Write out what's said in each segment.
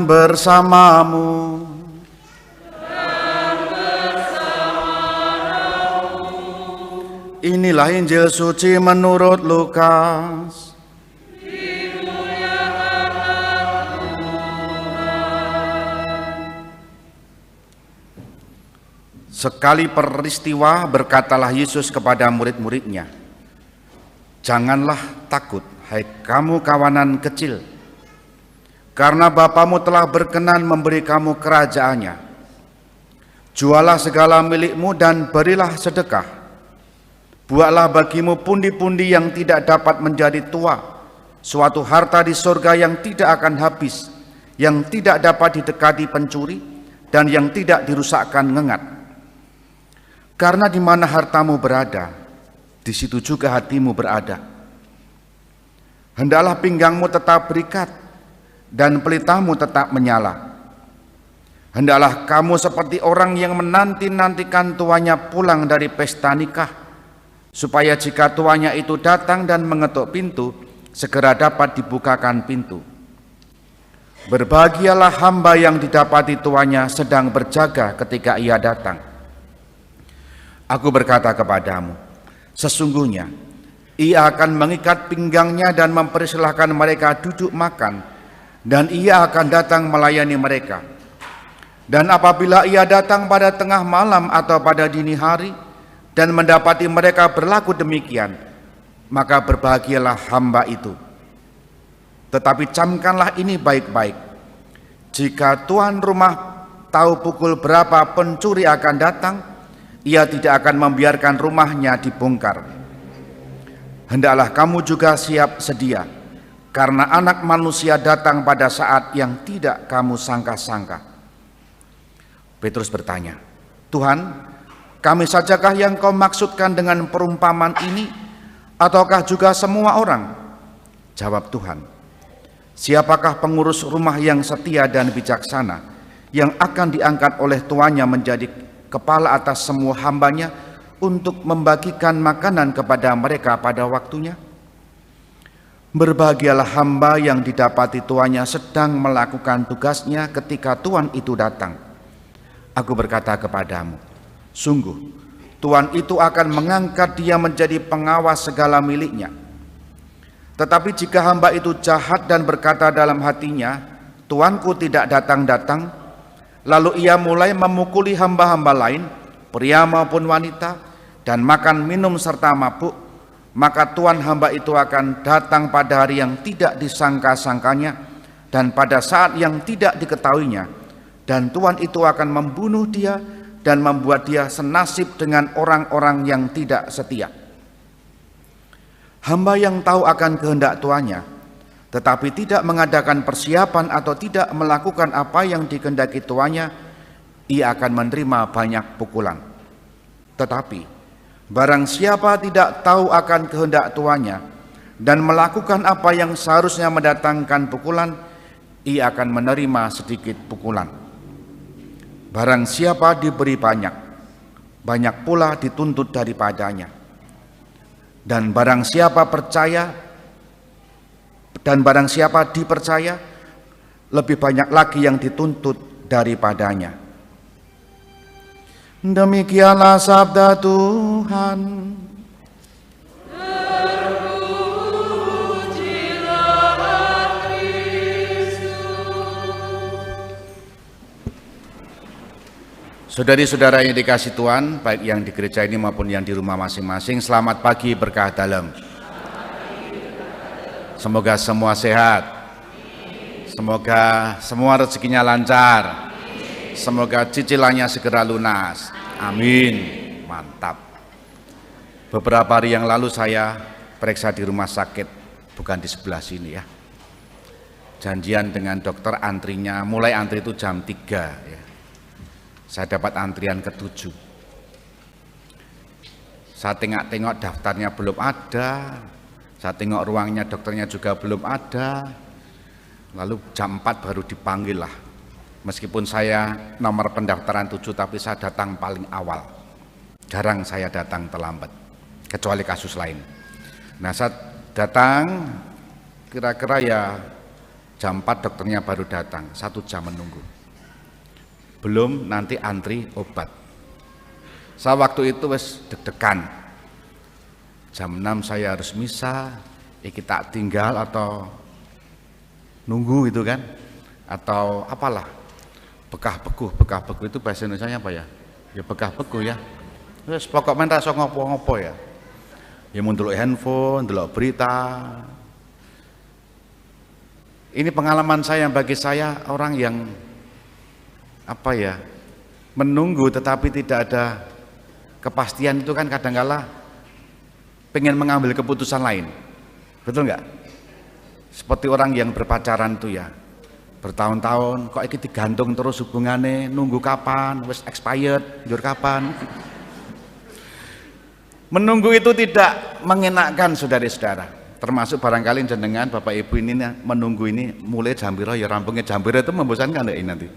bersamamu. Inilah Injil suci menurut Lukas. Sekali peristiwa berkatalah Yesus kepada murid-muridnya, "Janganlah takut, hai kamu kawanan kecil, karena Bapamu telah berkenan memberi kamu kerajaannya. Jualah segala milikmu dan berilah sedekah. Buatlah bagimu pundi-pundi yang tidak dapat menjadi tua, suatu harta di surga yang tidak akan habis, yang tidak dapat didekati pencuri, dan yang tidak dirusakkan ngengat. Karena di mana hartamu berada, di situ juga hatimu berada. Hendaklah pinggangmu tetap berikat dan pelitamu tetap menyala. Hendaklah kamu seperti orang yang menanti-nantikan tuannya pulang dari pesta nikah, supaya jika tuannya itu datang dan mengetuk pintu, segera dapat dibukakan pintu. Berbahagialah hamba yang didapati tuannya sedang berjaga ketika ia datang. Aku berkata kepadamu, sesungguhnya ia akan mengikat pinggangnya dan mempersilahkan mereka duduk makan, dan ia akan datang melayani mereka. Dan apabila ia datang pada tengah malam atau pada dini hari dan mendapati mereka berlaku demikian, maka berbahagialah hamba itu. Tetapi camkanlah ini baik-baik. Jika tuan rumah tahu pukul berapa pencuri akan datang, ia tidak akan membiarkan rumahnya dibongkar. Hendaklah kamu juga siap sedia, karena Anak Manusia datang pada saat yang tidak kamu sangka-sangka." Petrus bertanya, "Tuhan, kami sajakah yang kau maksudkan dengan perumpamaan ini, ataukah juga semua orang?" Jawab Tuhan, "Siapakah pengurus rumah yang setia dan bijaksana, yang akan diangkat oleh tuannya menjadi kepala atas semua hambanya untuk membagikan makanan kepada mereka pada waktunya? Berbahagialah hamba yang didapati tuannya sedang melakukan tugasnya ketika tuan itu datang. Aku berkata kepadamu, sungguh tuan itu akan mengangkat dia menjadi pengawas segala miliknya. Tetapi jika hamba itu jahat dan berkata dalam hatinya, tuanku tidak datang-datang, lalu ia mulai memukuli hamba-hamba lain, pria maupun wanita, dan makan minum serta mabuk, maka tuan hamba itu akan datang pada hari yang tidak disangka-sangkanya dan pada saat yang tidak diketahuinya, dan tuan itu akan membunuh dia dan membuat dia senasib dengan orang-orang yang tidak setia. Hamba yang tahu akan kehendak tuannya, tetapi tidak mengadakan persiapan atau tidak melakukan apa yang dikehendaki tuannya, ia akan menerima banyak pukulan. Tetapi barang siapa tidak tahu akan kehendak tuannya dan melakukan apa yang seharusnya mendatangkan pukulan, ia akan menerima sedikit pukulan. Barang siapa diberi banyak, banyak pula dituntut daripadanya. Dan barang siapa dipercaya, lebih banyak lagi yang dituntut daripadanya. Demikianlah sabda Tuhan. Saudari-saudara yang dikasihi Tuhan, baik yang di gereja ini maupun yang di rumah masing-masing, selamat pagi berkah dalam. Semoga semua sehat, semoga semua rezekinya lancar, semoga cicilannya segera lunas. Amin. Mantap. Beberapa hari yang lalu saya periksa di rumah sakit, bukan di sebelah sini ya. Janjian dengan dokter, antrinya mulai antri itu jam 3 ya. Saya dapat antrian ke-7. Saya tengok-tengok daftarnya belum ada, saya tengok ruangnya dokternya juga belum ada. Lalu jam 4 baru dipanggil lah. Meskipun saya nomor pendaftaran 7, tapi saya datang paling awal. Jarang saya datang terlambat, kecuali kasus lain. Nah, saya datang kira-kira ya jam 4 dokternya baru datang, 1 jam menunggu. Belum nanti antri obat. Saya waktu itu wes deg-degan. Jam 6 saya harus misa, kita tinggal atau nunggu gitu kan, atau apalah, bekah beku itu bahasa Indonesianya apa ya? Ya bekah beku ya. Terus pokok men rasa ngopo-ngopo ya. Ya mau ndelok handphone, ndelok berita. Ini pengalaman saya, bagi saya orang yang apa ya, menunggu tetapi tidak ada kepastian itu kan kadangkala pengen mengambil keputusan lain. Betul nggak? Seperti orang yang berpacaran tuh ya, bertahun-tahun kok iki digantung terus hubungannya, nunggu kapan, wis expired, jur kapan. Menunggu itu tidak mengenakkan saudara-saudara. Termasuk barangkali jenengan Bapak Ibu ini menunggu ini mulai jam piro ya rampungnya jam piro, itu membosankan enggak ini nanti.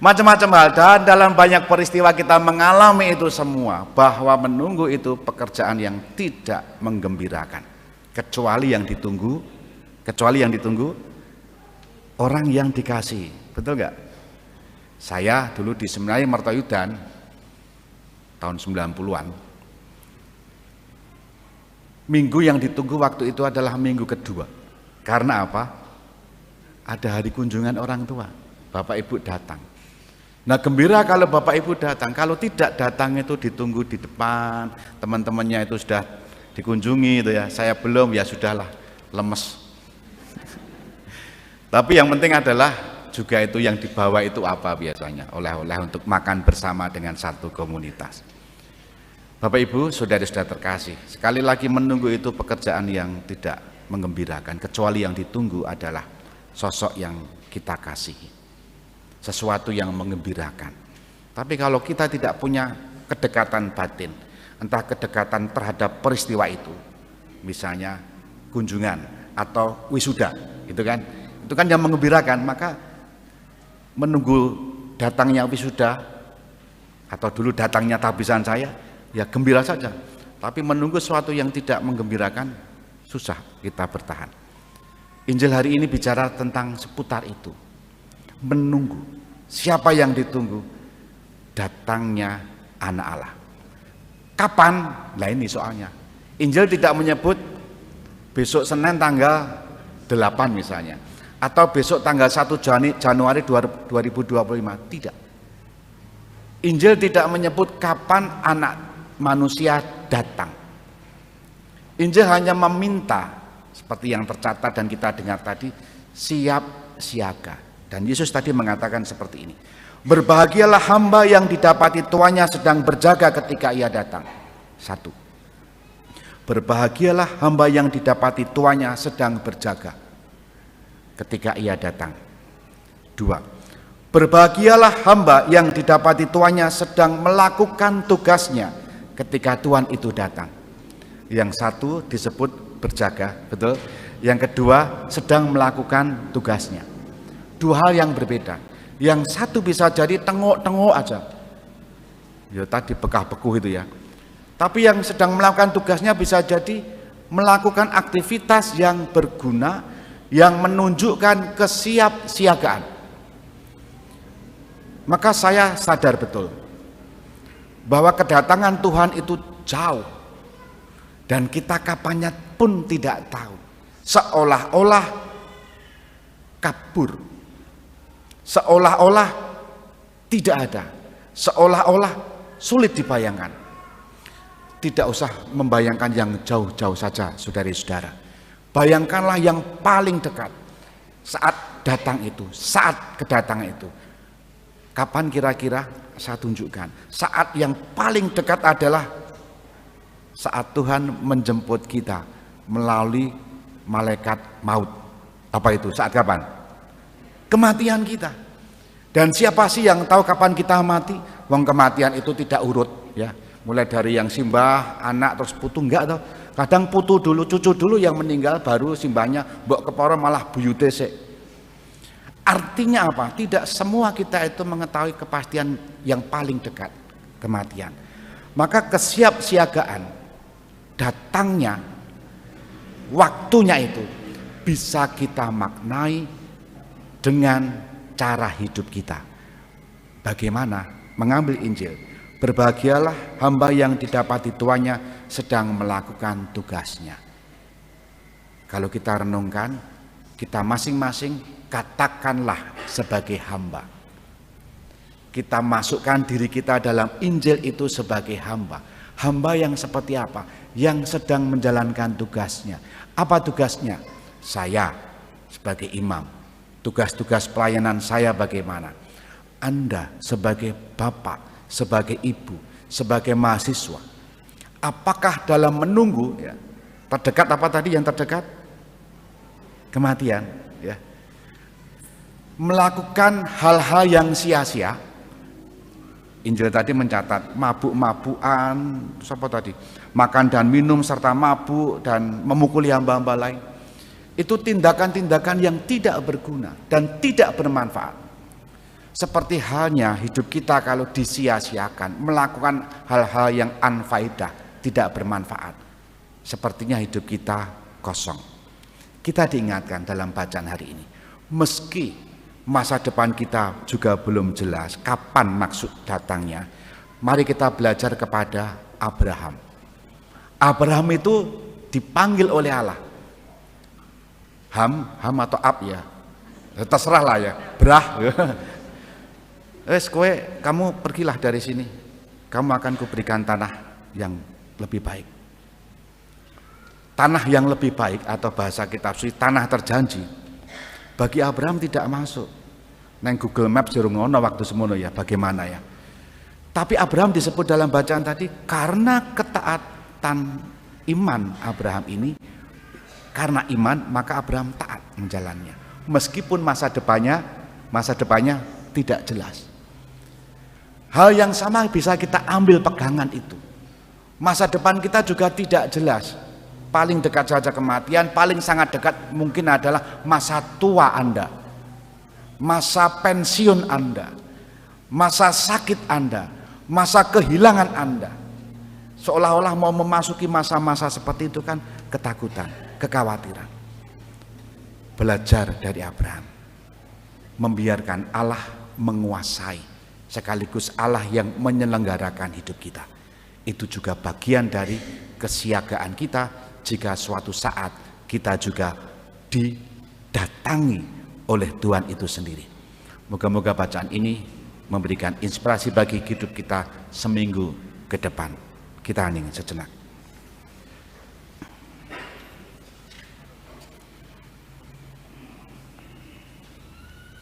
Macam-macam hal, dan dalam banyak peristiwa kita mengalami itu semua, bahwa menunggu itu pekerjaan yang tidak menggembirakan, kecuali yang ditunggu orang yang dikasih. Betul nggak? Saya dulu di Seminari Mertoyudan tahun 90-an, minggu yang ditunggu waktu itu adalah minggu kedua. Karena apa? Ada hari kunjungan orang tua, Bapak Ibu datang. Nah, gembira kalau Bapak Ibu datang. Kalau tidak datang itu ditunggu di depan, teman-temannya itu sudah dikunjungi itu ya. Saya belum, ya sudahlah, lemes. Tapi yang penting adalah juga itu yang dibawa itu apa biasanya, oleh-oleh untuk makan bersama dengan satu komunitas. Bapak Ibu, saudara-saudara terkasih, sekali lagi menunggu itu pekerjaan yang tidak menggembirakan, kecuali yang ditunggu adalah sosok yang kita kasihi, sesuatu yang menggembirakan. Tapi kalau kita tidak punya kedekatan batin, entah kedekatan terhadap peristiwa itu, misalnya kunjungan atau wisuda, itu kan yang menggembirakan, maka menunggu datangnya wisuda atau dulu datangnya tabisan saya, ya gembira saja. Tapi menunggu sesuatu yang tidak menggembirakan, susah kita bertahan. Injil hari ini bicara tentang seputar itu, menunggu. Siapa yang ditunggu? Datangnya Anak Allah. Kapan? Nah ini soalnya. Injil tidak menyebut besok Senin tanggal 8 misalnya, atau besok tanggal 1 Januari 2025. Tidak. Injil tidak menyebut kapan anak manusia datang. Injil hanya meminta, seperti yang tercatat dan kita dengar tadi, siap siaga. Dan Yesus tadi mengatakan seperti ini, berbahagialah hamba yang didapati tuannya sedang berjaga ketika ia datang. 1. Berbahagialah hamba yang didapati tuannya sedang berjaga ketika ia datang. 2. Berbahagialah hamba yang didapati tuannya sedang melakukan tugasnya ketika Tuhan itu datang. Yang satu disebut berjaga, betul. Yang kedua sedang melakukan tugasnya. Dua hal yang berbeda. Yang satu bisa jadi tengok-tengok aja, ya tadi bekah-bekuh itu ya. Tapi yang sedang melakukan tugasnya bisa jadi melakukan aktivitas yang berguna, yang menunjukkan kesiapsiagaan. Maka saya sadar betul bahwa kedatangan Tuhan itu jauh, dan kita kapannya pun tidak tahu. Seolah-olah kabur, seolah-olah tidak ada, seolah-olah sulit dibayangkan. Tidak usah membayangkan yang jauh-jauh saja, saudari-saudara. Bayangkanlah yang paling dekat saat datang itu, saat kedatangan itu. Kapan kira-kira? Saya tunjukkan. Saat yang paling dekat adalah saat Tuhan menjemput kita melalui malaikat maut. Apa itu? Saat kapan? Kematian kita. Dan siapa sih yang tahu kapan kita mati? Wong kematian itu tidak urut, ya. Mulai dari yang simbah, anak, terus putu, enggak tahu. Kadang putu dulu, cucu dulu yang meninggal, baru simbahnya, mbok keporo malah buyute sik. Artinya apa? Tidak semua kita itu mengetahui kepastian yang paling dekat, kematian. Maka kesiapsiagaan datangnya, waktunya itu bisa kita maknai dengan cara hidup kita. Bagaimana mengambil Injil? Berbahagialah hamba yang didapati tuannya sedang melakukan tugasnya. Kalau kita renungkan, kita masing-masing katakanlah sebagai hamba. Kita masukkan diri kita dalam Injil itu sebagai hamba. Hamba yang seperti apa? Yang sedang menjalankan tugasnya. Apa tugasnya? Saya sebagai imam. Tugas-tugas pelayanan saya bagaimana? Anda sebagai bapak, sebagai ibu, sebagai mahasiswa. Apakah dalam menunggu, ya, terdekat apa tadi yang terdekat? Kematian, ya. Melakukan hal-hal yang sia-sia. Injil tadi mencatat mabuk-mabukan, apa tadi? Makan dan minum serta mabuk dan memukuli hamba-hamba lain. Itu tindakan-tindakan yang tidak berguna dan tidak bermanfaat. Seperti halnya hidup kita kalau disia-siakan, melakukan hal-hal yang anfaidah, tidak bermanfaat. Sepertinya hidup kita kosong. Kita diingatkan dalam bacaan hari ini, meski masa depan kita juga belum jelas kapan maksud datangnya, mari kita belajar kepada Abraham. Abraham itu dipanggil oleh Allah. Ham atau ab ya, terserah lah ya, brah. Kowe kamu pergilah dari sini, kamu akan kuberikan tanah yang lebih baik. Tanah yang lebih baik atau bahasa kitab suci tanah terjanji. Bagi Abraham tidak masuk. Neng Google Maps jurung ngono waktu semono ya, bagaimana ya. Tapi Abraham disebut dalam bacaan tadi karena ketaatan iman Abraham ini, karena iman maka Abraham taat menjalannya. Meskipun masa depannya tidak jelas. Hal yang sama bisa kita ambil pegangan itu. Masa depan kita juga tidak jelas. Paling dekat saja kematian, paling sangat dekat mungkin adalah masa tua Anda, masa pensiun Anda, masa sakit Anda, masa kehilangan Anda. Seolah-olah mau memasuki masa-masa seperti itu kan ketakutan, kekhawatiran. Belajar dari Abraham, membiarkan Allah menguasai, sekaligus Allah yang menyelenggarakan hidup kita. Itu juga bagian dari kesiagaan kita jika suatu saat kita juga didatangi oleh Tuhan itu sendiri. Moga-moga bacaan ini memberikan inspirasi bagi hidup kita seminggu ke depan. Kita hening sejenak.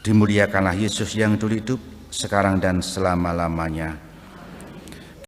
Dimuliakanlah Yesus yang dulu hidup, sekarang dan selama-lamanya.